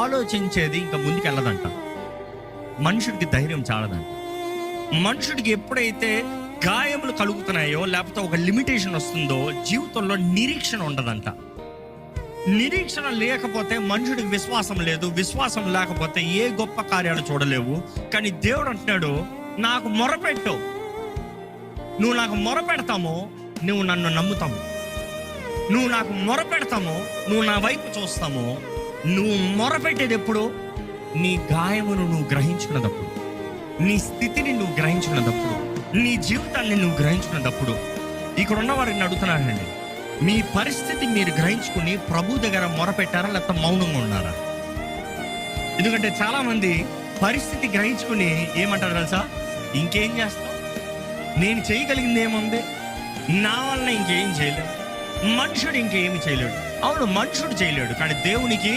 ఆలోచించేది ఇంకా ముందుకు వెళ్ళదంట. మనుషుడికి ధైర్యం చాలదంట. మనుషుడికి ఎప్పుడైతే గాయములు కలుగుతున్నాయో, లేకపోతే ఒక లిమిటేషన్ వస్తుందో, జీవితంలో నిరీక్షణ ఉండదంట. నిరీక్షణ లేకపోతే మనుషుడికి విశ్వాసం లేదు. విశ్వాసం లేకపోతే ఏ గొప్ప కార్యాలు చూడలేవు. కానీ దేవుడు అంటున్నాడు, నాకు మొరపెట్టు. నువ్వు నాకు మొరపెడతామో నువ్వు నన్ను నమ్ముతాము. నువ్వు నాకు మొరపెడతామో, నువ్వు నా వైపు చూస్తామో. నువ్వు మొరపెట్టేది ఎప్పుడు? నీ గాయమును నువ్వు గ్రహించుకున్నదప్పుడు, నీ స్థితిని నువ్వు గ్రహించుకున్నదప్పుడు, నీ జీవితాన్ని నువ్వు గ్రహించుకున్నదప్పుడు. ఇక్కడ ఉన్న వారిని అడుగుతున్నానండి, మీ పరిస్థితి మీరు గ్రహించుకుని ప్రభు దగ్గర మొరపెట్టారా, లేకపోతే మౌనంగా ఉన్నారా? ఎందుకంటే చాలా మంది పరిస్థితి గ్రహించుకుని ఏమంటారు తెలుసా? ఇంకేం చేస్తావు, నేను చేయగలిగింది ఏముంది, నా వల్ల ఇంకేం చేయలేడు, మనుషుడు ఇంకేమి చేయలేడు. అవును, మనుషుడు చేయలేడు, కానీ దేవునికి